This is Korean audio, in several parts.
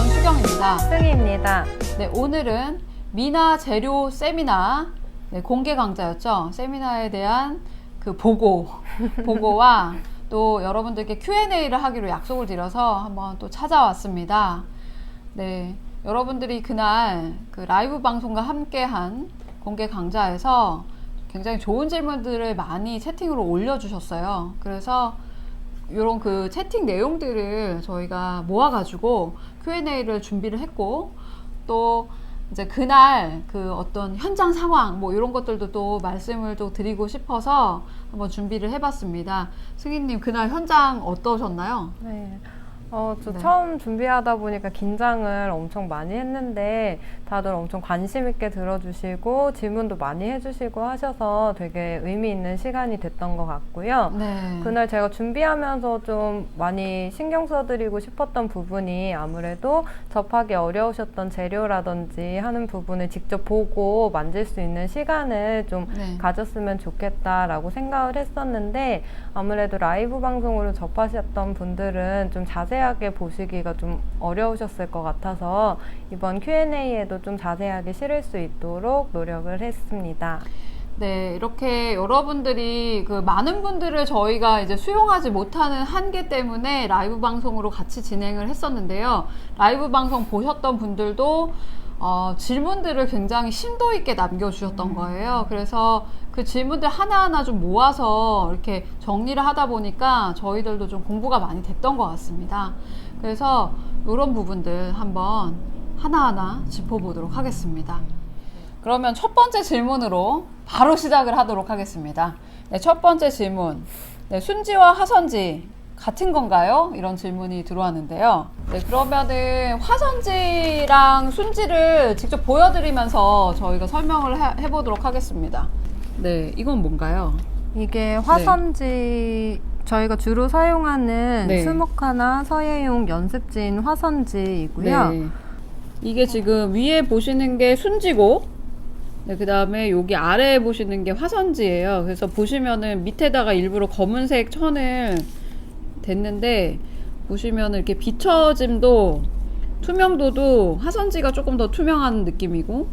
연수경입니다. 승희입니다. 네, 오늘은 미나 재료 세미나 공개 강좌였죠. 세미나에 대한 그 보고와 또 여러분들께 Q&A를 하기로 약속을 드려서 한번 또 찾아왔습니다. 네, 여러분들이 그날 그 라이브 방송과 함께한 공개 강좌에서 굉장히 좋은 질문들을 많이 채팅으로 올려주셨어요. 그래서 이런 그 채팅 내용들을 저희가 모아가지고 Q&A를 준비를 했고, 또 이제 그날 그 어떤 현장 상황 뭐 이런 것들도 또 말씀을 또 드리고 싶어서 한번 준비를 해봤습니다. 승희님, 그날 현장 어떠셨나요? 네. 저 네. 처음 준비하다 보니까 긴장을 엄청 많이 했는데 다들 엄청 관심 있게 들어주시고 질문도 많이 해주시고 하셔서 되게 의미 있는 시간이 됐던 것 같고요. 네. 그날 제가 준비하면서 좀 많이 신경 써드리고 싶었던 부분이 아무래도 접하기 어려우셨던 재료라든지 하는 부분을 직접 보고 만질 수 있는 시간을 좀 네. 가졌으면 좋겠다라고 생각을 했었는데, 아무래도 라이브 방송으로 접하셨던 분들은 좀 자세하게 보시기가 좀 어려우셨을 것 같아서 이번 Q&A에도 좀 자세하게 실을 수 있도록 노력을 했습니다. 네, 이렇게 여러분들이 그 많은 분들을 저희가 이제 수용하지 못하는 한계 때문에 라이브 방송으로 같이 진행을 했었는데요. 라이브 방송 보셨던 분들도 질문들을 굉장히 심도 있게 남겨주셨던 거예요. 그래서 그 질문들 하나하나 좀 모아서 이렇게 정리를 하다 보니까 저희들도 좀 공부가 많이 됐던 것 같습니다. 그래서 이런 부분들 한번 하나하나 짚어보도록 하겠습니다. 그러면 첫 번째 질문으로 바로 시작을 하도록 하겠습니다. 네, 첫 번째 질문. 네, 순지와 화선지 같은 건가요? 이런 질문이 들어왔는데요. 네, 그러면은 화선지랑 순지를 직접 보여드리면서 저희가 설명을 해보도록 하겠습니다. 네, 이건 뭔가요? 이게 화선지, 저희가 주로 사용하는 네. 수목화나 서예용 연습지인 화선지이고요. 네. 이게 지금 위에 보시는 게 순지고, 네, 그 다음에 여기 아래에 보시는 게 화선지예요. 그래서 보시면은 밑에다가 일부러 검은색 천을 댔는데, 보시면은 이렇게 비춰짐도, 투명도도 화선지가 조금 더 투명한 느낌이고,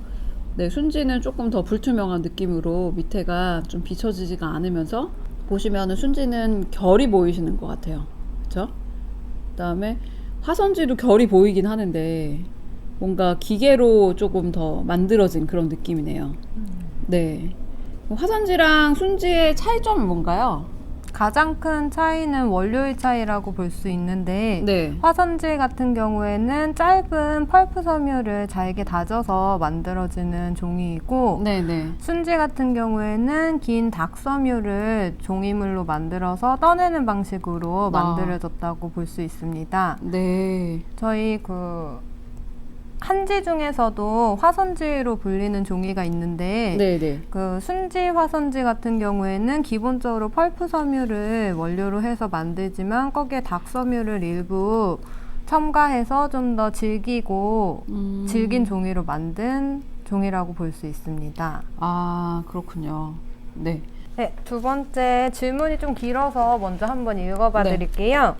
네, 순지는 조금 더 불투명한 느낌으로 밑에가 좀 비춰지지가 않으면서, 보시면은 순지는 결이 보이시는 것 같아요. 그쵸? 그 다음에 화선지도 결이 보이긴 하는데, 뭔가 기계로 조금 더 만들어진 그런 느낌이네요. 네. 화선지랑 순지의 차이점은 뭔가요? 가장 큰 차이는 원료의 차이라고 볼 수 있는데, 네. 화선지 같은 경우에는 짧은 펄프 섬유를 잘게 다져서 만들어지는 종이이고, 네네. 순지 같은 경우에는 긴 닭섬유를 종이물로 만들어서 떠내는 방식으로 만들어졌다고 볼 수 있습니다. 네. 저희 한지 중에서도 화선지로 불리는 종이가 있는데, 네네. 그 순지 화선지 같은 경우에는 기본적으로 펄프 섬유를 원료로 해서 만들지만 거기에 닭 섬유를 일부 첨가해서 좀 더 질기고 질긴 종이로 만든 종이라고 볼 수 있습니다. 아, 그렇군요. 네. 네, 두 번째 질문이 좀 길어서 먼저 한번 읽어봐 네. 드릴게요.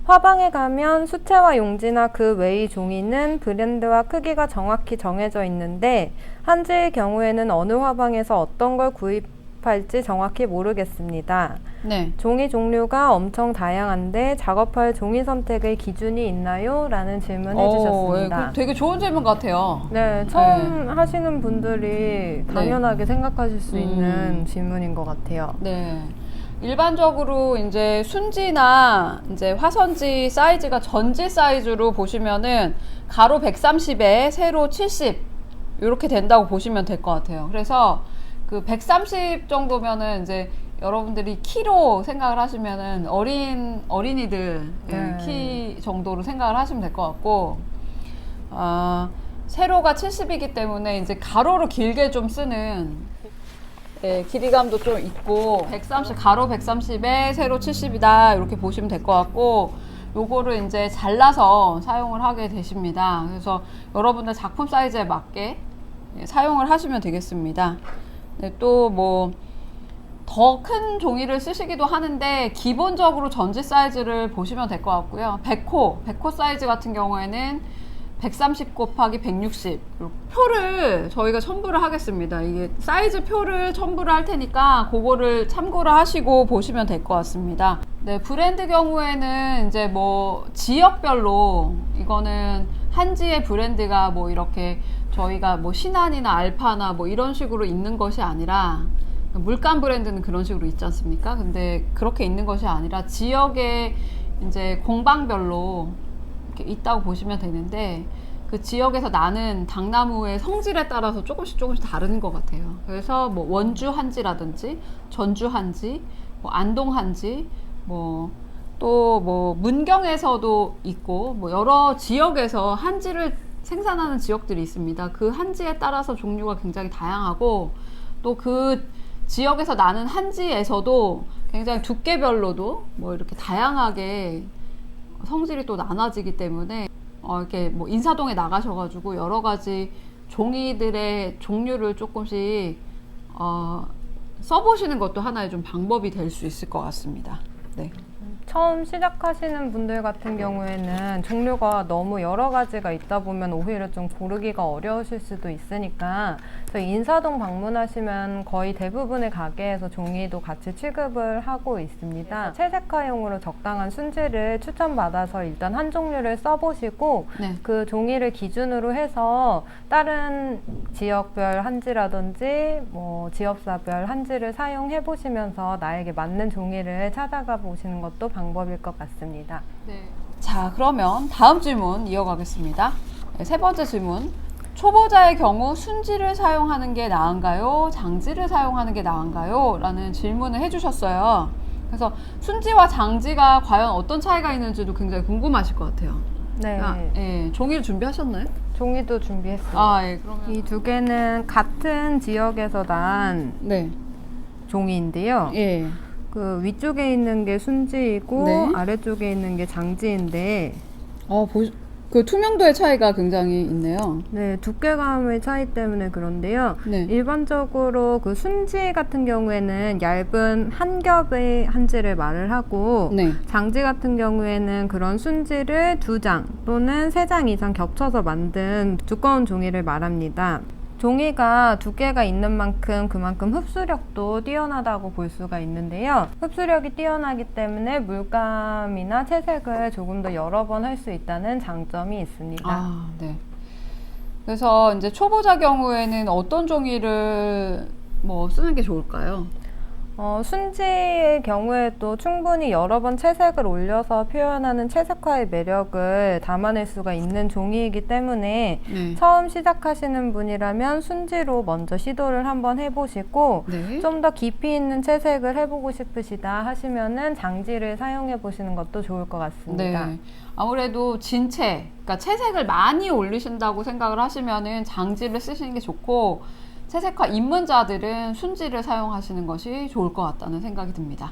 화방에 가면 수채화 용지나 그 외의 종이는 브랜드와 크기가 정확히 정해져 있는데, 한지의 경우에는 어느 화방에서 어떤 걸 구입할지 정확히 모르겠습니다. 네. 종이 종류가 엄청 다양한데 작업할 종이 선택의 기준이 있나요? 라는 질문 해주셨습니다. 네, 되게 좋은 질문 같아요. 네, 처음 하시는 분들이 당연하게 생각하실 수 있는 질문인 것 같아요. 네. 일반적으로 이제 순지나 이제 화선지 사이즈가 전지 사이즈로 보시면은 가로 130에 세로 70 이렇게 된다고 보시면 될 것 같아요. 그래서 그 130 정도면은 이제 여러분들이 키로 생각을 하시면은 어린이들 키 정도로 생각을 하시면 될 것 같고, 세로가 70이기 때문에 이제 가로로 길게 좀 쓰는, 네, 길이감도 좀 있고 130 가로 130에 세로 70이다 이렇게 보시면 될 것 같고, 요거를 이제 잘라서 사용을 하게 되십니다. 그래서 여러분들 작품 사이즈에 맞게 사용을 하시면 되겠습니다. 네, 또 뭐 더 큰 종이를 쓰시기도 하는데 기본적으로 전지 사이즈를 보시면 될 것 같고요. 100호 사이즈 같은 경우에는 130 곱하기 160 표를 저희가 첨부를 하겠습니다. 이게 사이즈 표를 첨부를 할 테니까 그거를 참고를 하시고 보시면 될 것 같습니다. 네, 브랜드 경우에는 이제 뭐 지역별로 이거는 한지의 브랜드가 뭐 이렇게 저희가 뭐 신한이나 알파나 뭐 이런 식으로 있는 것이 아니라, 물감 브랜드는 그런 식으로 있지 않습니까? 근데 그렇게 있는 것이 아니라 지역의 이제 공방별로 이렇게 있다고 보시면 되는데, 그 지역에서 나는 당나무의 성질에 따라서 조금씩 다른 것 같아요. 그래서 뭐 원주 한지라든지 전주 한지, 뭐 안동 한지, 뭐 또 뭐 문경에서도 있고, 뭐 여러 지역에서 한지를 생산하는 지역들이 있습니다. 그 한지에 따라서 종류가 굉장히 다양하고, 또 그 지역에서 나는 한지에서도 굉장히 두께별로도 뭐 이렇게 다양하게 성질이 또 나눠지기 때문에 이렇게 뭐 인사동에 나가셔가지고 여러 가지 종이들의 종류를 조금씩 써보시는 것도 하나의 좀 방법이 될 수 있을 것 같습니다. 네. 처음 시작하시는 분들 같은 경우에는 종류가 너무 여러 가지가 있다 보면 오히려 좀 고르기가 어려우실 수도 있으니까, 저희 인사동 방문하시면 거의 대부분의 가게에서 종이도 같이 취급을 하고 있습니다. 채색화용으로 적당한 순지를 추천받아서 일단 한 종류를 써보시고, 네. 그 종이를 기준으로 해서 다른 지역별 한지라든지 뭐 지역사별 한지를 사용해 보시면서 나에게 맞는 종이를 찾아가 보시는 것도 방법일 것 같습니다. 네. 자, 그러면 다음 질문 이어가겠습니다. 네, 세 번째 질문. 초보자의 경우 순지를 사용하는 게 나은가요? 장지를 사용하는 게 나은가요? 라는 질문을 해주셨어요. 그래서 순지와 장지가 과연 어떤 차이가 있는지도 굉장히 궁금하실 것 같아요. 네. 예, 종이를 준비하셨나요? 종이도 준비했어요. 예, 그러면. 이 두 개는 같은 지역에서 난 네. 종이인데요. 예. 그 위쪽에 있는 게 순지이고 네. 아래쪽에 있는 게 장지인데, 그 투명도의 차이가 굉장히 있네요. 네, 두께감의 차이 때문에 그런데요. 네. 일반적으로 그 순지 같은 경우에는 얇은 한 겹의 한지를 말을 하고, 네. 장지 같은 경우에는 그런 순지를 2장 또는 3장 이상 겹쳐서 만든 두꺼운 종이를 말합니다. 종이가 두께가 있는 만큼 그만큼 흡수력도 뛰어나다고 볼 수가 있는데요. 흡수력이 뛰어나기 때문에 물감이나 채색을 조금 더 여러 번 할 수 있다는 장점이 있습니다. 네. 그래서 이제 초보자 경우에는 어떤 종이를 뭐 쓰는 게 좋을까요? 순지의 경우에도 충분히 여러 번 채색을 올려서 표현하는 채색화의 매력을 담아낼 수가 있는 종이이기 때문에, 네. 처음 시작하시는 분이라면 순지로 먼저 시도를 한번 해보시고, 네. 좀 더 깊이 있는 채색을 해보고 싶으시다 하시면은 장지를 사용해 보시는 것도 좋을 것 같습니다. 네. 아무래도 진채, 그러니까 채색을 많이 올리신다고 생각을 하시면은 장지를 쓰시는 게 좋고, 채색화 입문자들은 순지를 사용하시는 것이 좋을 것 같다는 생각이 듭니다.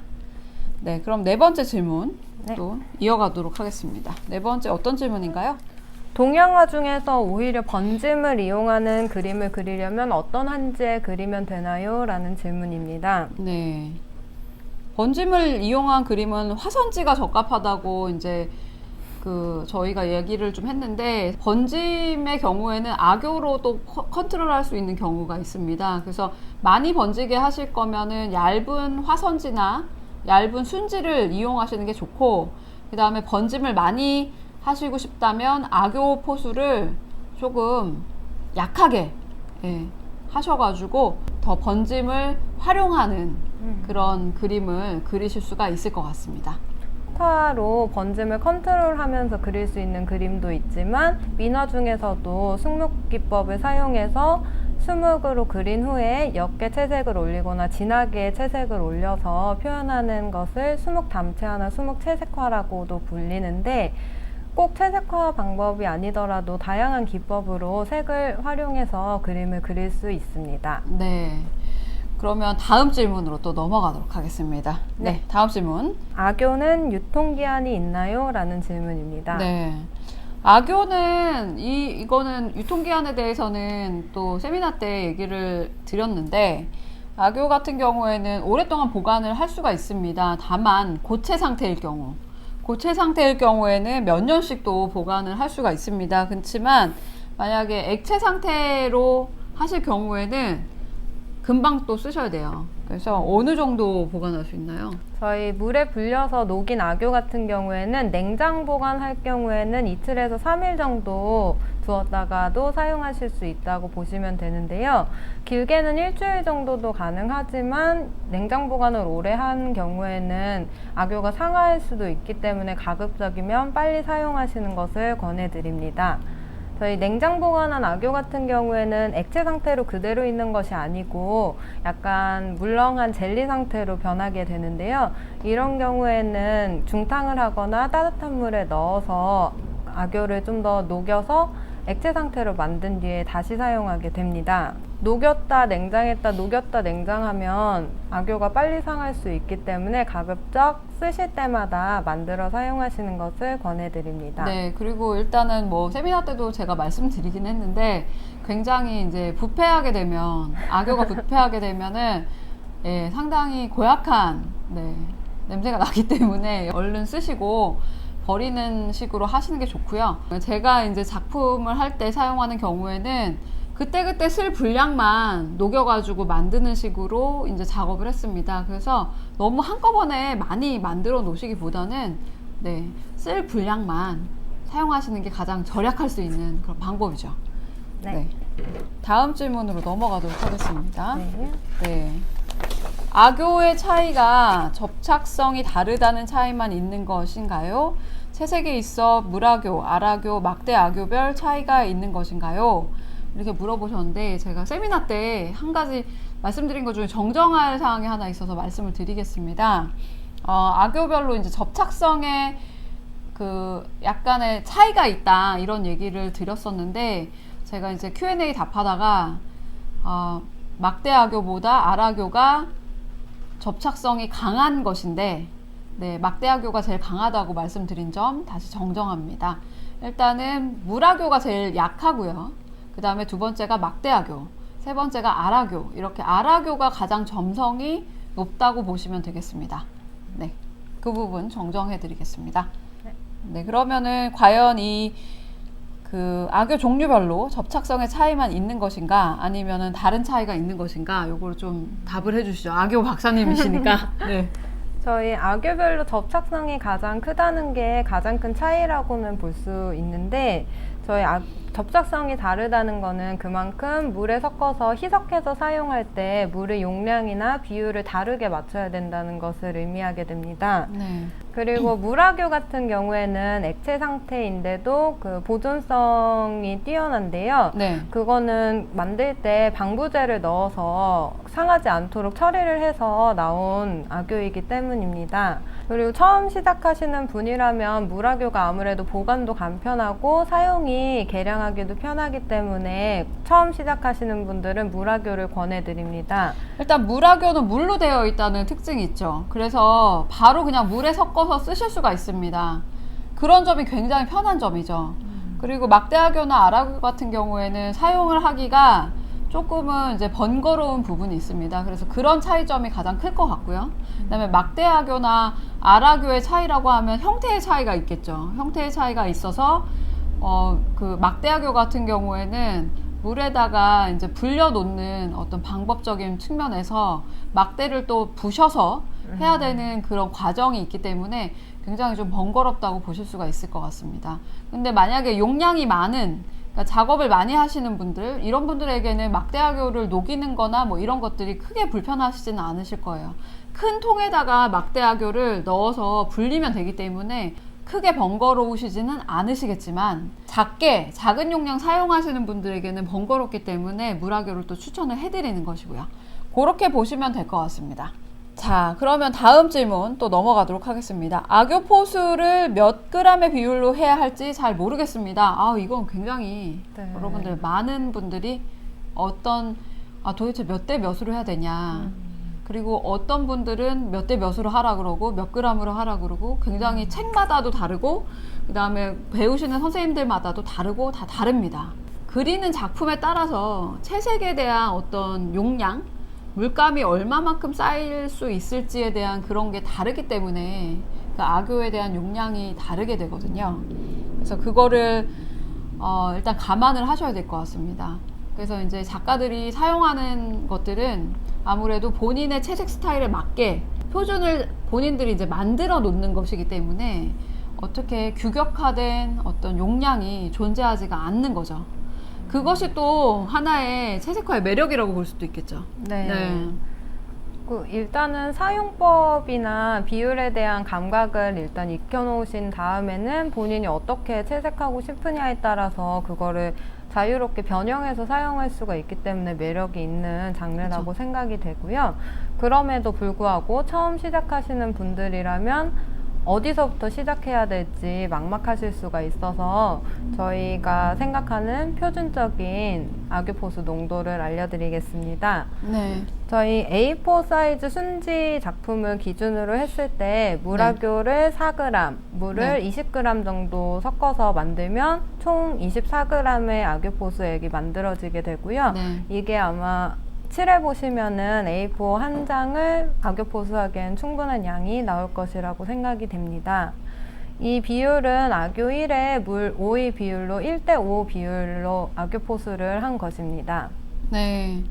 네, 그럼 네 번째 질문 또 이어가도록 하겠습니다. 네 번째 어떤 질문인가요? 동양화 중에서 오히려 번짐을 이용하는 그림을 그리려면 어떤 한지에 그리면 되나요? 라는 질문입니다. 네. 번짐을 이용한 그림은 화선지가 적합하다고 이제 저희가 얘기를 좀 했는데, 번짐의 경우에는 악교로도 컨트롤할 수 있는 경우가 있습니다. 그래서 많이 번지게 하실 거면은 얇은 화선지나 얇은 순지를 이용하시는 게 좋고, 그 다음에 번짐을 많이 하시고 싶다면 악교 포수를 조금 약하게 하셔가지고 더 번짐을 활용하는 그런 그림을 그리실 수가 있을 것 같습니다. 로 번짐을 컨트롤하면서 그릴 수 있는 그림도 있지만, 민화 중에서도 수묵 기법을 사용해서 수묵으로 그린 후에 옅게 채색을 올리거나 진하게 채색을 올려서 표현하는 것을 수묵 담채화나 수묵 채색화라고도 불리는데, 꼭 채색화 방법이 아니더라도 다양한 기법으로 색을 활용해서 그림을 그릴 수 있습니다. 네. 그러면 다음 질문으로 또 넘어가도록 하겠습니다. 네, 다음 질문. 악교는 유통기한이 있나요? 라는 질문입니다. 네. 악교는 이거는 유통기한에 대해서는 또 세미나 때 얘기를 드렸는데, 악교 같은 경우에는 오랫동안 보관을 할 수가 있습니다. 다만 고체 상태일 경우, 고체 상태일 경우에는 몇 년씩도 보관을 할 수가 있습니다. 그렇지만 만약에 액체 상태로 하실 경우에는 금방 또 쓰셔야 돼요. 그래서 어느 정도 보관할 수 있나요? 저희 물에 불려서 녹인 악교 같은 경우에는 냉장 보관할 경우에는 이틀에서 3일 정도 두었다가도 사용하실 수 있다고 보시면 되는데요. 길게는 일주일 정도도 가능하지만 냉장 보관을 오래 한 경우에는 악교가 상할 수도 있기 때문에 가급적이면 빨리 사용하시는 것을 권해드립니다. 저희 냉장 보관한 악교 같은 경우에는 액체 상태로 그대로 있는 것이 아니고 약간 물렁한 젤리 상태로 변하게 되는데요. 이런 경우에는 중탕을 하거나 따뜻한 물에 넣어서 악교를 좀 더 녹여서 액체 상태로 만든 뒤에 다시 사용하게 됩니다. 녹였다 냉장했다 녹였다 냉장하면 악교가 빨리 상할 수 있기 때문에 가급적 쓰실 때마다 만들어 사용하시는 것을 권해드립니다. 네, 그리고 일단은 뭐 세미나 때도 제가 말씀드리긴 했는데 굉장히 이제 부패하게 되면 악교가 부패하게 되면은 예, 상당히 고약한 냄새가 나기 때문에 얼른 쓰시고 버리는 식으로 하시는 게 좋고요. 제가 이제 작품을 할 때 사용하는 경우에는 그때그때 쓸 분량만 녹여가지고 만드는 식으로 이제 작업을 했습니다. 그래서 너무 한꺼번에 많이 만들어 놓으시기보다는 쓸 분량만 사용하시는 게 가장 절약할 수 있는 그런 방법이죠. 네. 다음 질문으로 넘어가도록 하겠습니다. 네. 악교의 차이가 접착성이 다르다는 차이만 있는 것인가요? 채색에 있어 물악교, 알악교, 막대악교별 차이가 있는 것인가요? 이렇게 물어보셨는데 제가 세미나 때 한 가지 말씀드린 것 중에 정정할 사항이 하나 있어서 말씀을 드리겠습니다. 악교별로 이제 접착성에 그 약간의 차이가 있다 이런 얘기를 드렸었는데 제가 이제 Q&A 답하다가 막대악교보다 알악교가 접착성이 강한 것인데 막대악교가 제일 강하다고 말씀드린 점 다시 정정합니다. 일단은 물악교가 제일 약하고요. 그 다음에 두 번째가 막대악교, 세 번째가 알악교. 이렇게 알악교가 가장 점성이 높다고 보시면 되겠습니다. 네, 그 부분 정정해 드리겠습니다. 네, 그러면은 과연 이 그 악교 종류별로 접착성의 차이만 있는 것인가 아니면은 다른 차이가 있는 것인가 요걸 좀 답을 해주시죠. 악교 박사님이시니까. 네. 저희 악교별로 접착성이 가장 크다는 게 가장 큰 차이라고는 볼 수 있는데 저희 접착성이 다르다는 거는 그만큼 물에 섞어서 희석해서 사용할 때 물의 용량이나 비율을 다르게 맞춰야 된다는 것을 의미하게 됩니다. 네. 그리고 물악교 같은 경우에는 액체 상태인데도 그 보존성이 뛰어난데요. 네. 그거는 만들 때 방부제를 넣어서 상하지 않도록 처리를 해서 나온 악교이기 때문입니다. 그리고 처음 시작하시는 분이라면 물악교가 아무래도 보관도 간편하고 사용이 개량하기도 편하기 때문에 처음 시작하시는 분들은 물악교를 권해드립니다. 일단 물악교는 물로 되어 있다는 특징이 있죠. 그래서 바로 그냥 물에 섞어서 쓰실 수가 있습니다. 그런 점이 굉장히 편한 점이죠. 그리고 막대악교나 알악교 같은 경우에는 사용을 하기가 조금은 이제 번거로운 부분이 있습니다. 그래서 그런 차이점이 가장 클 것 같고요. 그다음에 막대악교나 알악교의 차이라고 하면 형태의 차이가 있겠죠. 형태의 차이가 있어서 그 막대악교 같은 경우에는 물에다가 이제 불려 놓는 어떤 방법적인 측면에서 막대를 또 부셔서 해야 되는 그런 과정이 있기 때문에 굉장히 좀 번거롭다고 보실 수가 있을 것 같습니다. 근데 만약에 용량이 많은 그러니까 작업을 많이 하시는 분들 이런 분들에게는 막대악교를 녹이는 거나 뭐 이런 것들이 크게 불편하시지는 않으실 거예요. 큰 통에다가 막대악교를 넣어서 불리면 되기 때문에 크게 번거로우시지는 않으시겠지만 작은 용량 사용하시는 분들에게는 번거롭기 때문에 물악교를 또 추천을 해드리는 것이고요. 그렇게 보시면 될 것 같습니다. 자, 그러면 다음 질문 또 넘어가도록 하겠습니다. 악교 포수를 몇 g의 비율로 해야 할지 잘 모르겠습니다. 이건 굉장히 여러분들 많은 분들이 도대체 몇 대 몇으로 해야 되냐. 그리고 어떤 분들은 몇 대 몇으로 하라 그러고 몇 g으로 하라 그러고 굉장히 책마다도 다르고 그 다음에 배우시는 선생님들마다도 다르고 다 다릅니다. 그리는 작품에 따라서 채색에 대한 어떤 용량 물감이 얼마만큼 쌓일 수 있을지에 대한 그런 게 다르기 때문에 그 악교에 대한 용량이 다르게 되거든요. 그래서 그거를 일단 감안을 하셔야 될 것 같습니다. 그래서 이제 작가들이 사용하는 것들은 아무래도 본인의 채색 스타일에 맞게 표준을 본인들이 이제 만들어 놓는 것이기 때문에 어떻게 규격화된 어떤 용량이 존재하지가 않는 거죠. 그것이 또 하나의 채색화의 매력이라고 볼 수도 있겠죠. 네. 일단은 사용법이나 비율에 대한 감각을 일단 익혀놓으신 다음에는 본인이 어떻게 채색하고 싶으냐에 따라서 그거를 자유롭게 변형해서 사용할 수가 있기 때문에 매력이 있는 장르라고 그쵸. 생각이 되고요. 그럼에도 불구하고 처음 시작하시는 분들이라면 어디서부터 시작해야 될지 막막하실 수가 있어서 저희가 생각하는 표준적인 악유포수 농도를 알려드리겠습니다. 네. 저희 A4 사이즈 순지 작품을 기준으로 했을 때 물악교를 4g, 물을 20g 정도 섞어서 만들면 총 24g의 악유포수액이 만들어지게 되고요. 네. 이게 아마 칠해 보시면은 A4 한 장을 악유포수하기엔 충분한 양이 나올 것이라고 생각이 됩니다. 이 비율은 악유 1에 물 5의 비율로 1대5 비율로 악유포수를 한 것입니다. 네.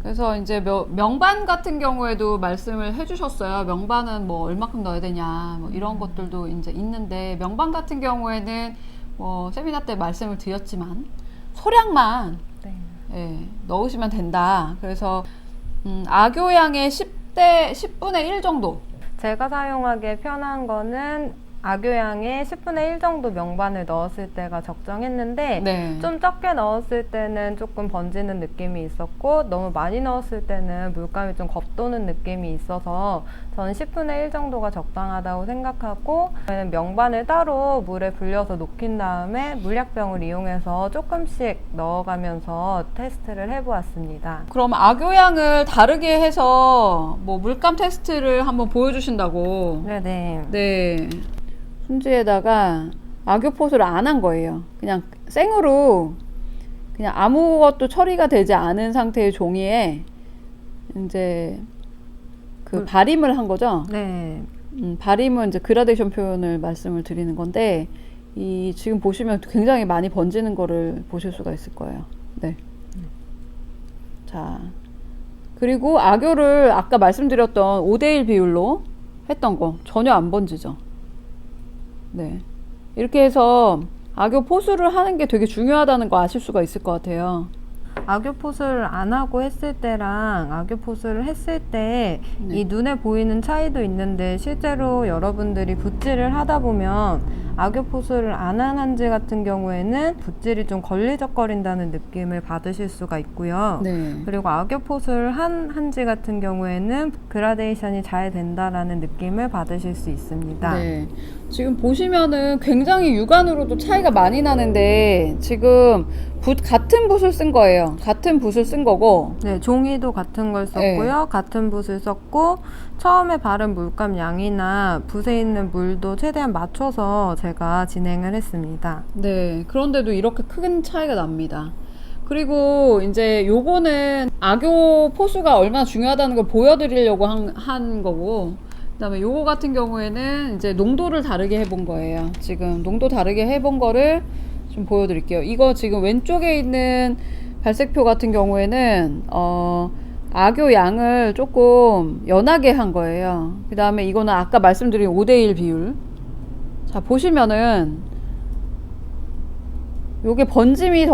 그래서 이제 명반 같은 경우에도 말씀을 해주셨어요. 명반은 뭐 얼마큼 넣어야 되냐, 뭐 이런 것들도 이제 있는데, 명반 같은 경우에는 뭐 세미나 때 말씀을 드렸지만 소량만 넣으시면 된다. 그래서 악유량의 10분의 1 정도. 제가 사용하기에 편한 거는 악유량의 10분의 1 정도 명반을 넣었을 때가 적정했는데 네. 좀 적게 넣었을 때는 조금 번지는 느낌이 있었고 너무 많이 넣었을 때는 물감이 좀 겉도는 느낌이 있어서 저는 10분의 1 정도가 적당하다고 생각하고 명반을 따로 물에 불려서 녹인 다음에 물약병을 이용해서 조금씩 넣어가면서 테스트를 해보았습니다. 그럼 악유량을 다르게 해서 뭐 물감 테스트를 한번 보여주신다고. 네네. 네. 순지에다가 악유포수를 안 한 거예요. 그냥 생으로 그냥 아무것도 처리가 되지 않은 상태의 종이에 이제 그 발임을 한 거죠. 네. 발임은 이제 그라데이션 표현을 말씀을 드리는 건데, 이 지금 보시면 굉장히 많이 번지는 거를 보실 수가 있을 거예요. 네. 자, 그리고 악유를 아까 말씀드렸던 5대1 비율로 했던 거 전혀 안 번지죠. 네. 이렇게 해서 악유 포수를 하는 게 되게 중요하다는 거 아실 수가 있을 것 같아요. 악유포수를 안 하고 했을 때랑 악유포수를 했을 때 이 네. 눈에 보이는 차이도 있는데 실제로 여러분들이 붓질을 하다 보면 악유포수를 안 한 한지 같은 경우에는 붓질이 좀 걸리적거린다는 느낌을 받으실 수가 있고요. 네. 그리고 악유포수를 한 한지 같은 경우에는 그라데이션이 잘 된다라는 느낌을 받으실 수 있습니다. 네. 지금 보시면은 굉장히 육안으로도 차이가 많이 나는데, 지금 같은 붓을 쓴 거예요. 같은 붓을 쓴 거고. 네, 종이도 같은 걸 썼고요. 같은 붓을 썼고 처음에 바른 물감 양이나 붓에 있는 물도 최대한 맞춰서 제가 진행을 했습니다. 네. 그런데도 이렇게 큰 차이가 납니다. 그리고 이제 요거는 악유 포수가 얼마나 중요하다는 걸 보여드리려고 한 거고, 그 다음에 요거 같은 경우에는 이제 농도를 다르게 해본 거예요. 지금 농도 다르게 해본 거를 좀 보여드릴게요. 이거 지금 왼쪽에 있는 발색표 같은 경우에는 악유 양을 조금 연하게 한 거예요. 그 다음에 이거는 아까 말씀드린 5대1 비율. 자, 보시면은 요게 번짐이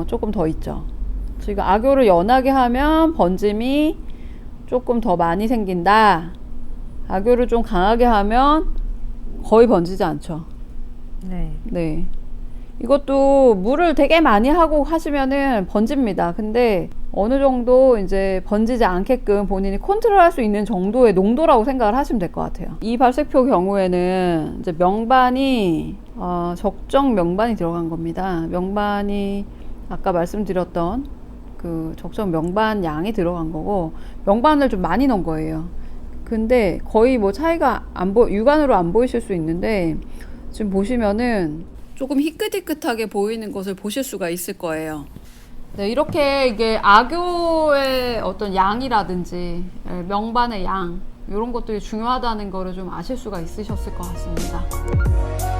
조금 더 있죠. 지금 악유를 연하게 하면 번짐이 조금 더 많이 생긴다. 악유를 좀 강하게 하면 거의 번지지 않죠. 네. 네. 이것도 물을 되게 많이 하고 하시면은 번집니다. 근데 어느 정도 이제 번지지 않게끔 본인이 컨트롤할 수 있는 정도의 농도라고 생각을 하시면 될 것 같아요. 이 발색표 경우에는 이제 명반이 적정 명반이 들어간 겁니다. 명반이 아까 말씀드렸던 그 적정 명반 양이 들어간 거고, 명반을 좀 많이 넣은 거예요. 근데 거의 뭐 차이가 육안으로 안 보이실 수 있는데, 지금 보시면은 조금 희끗희끗하게 보이는 것을 보실 수가 있을 거예요. 네, 이렇게 이게 악유의 어떤 양이라든지 명반의 양, 이런 것들이 중요하다는 거를 좀 아실 수가 있으셨을 것 같습니다.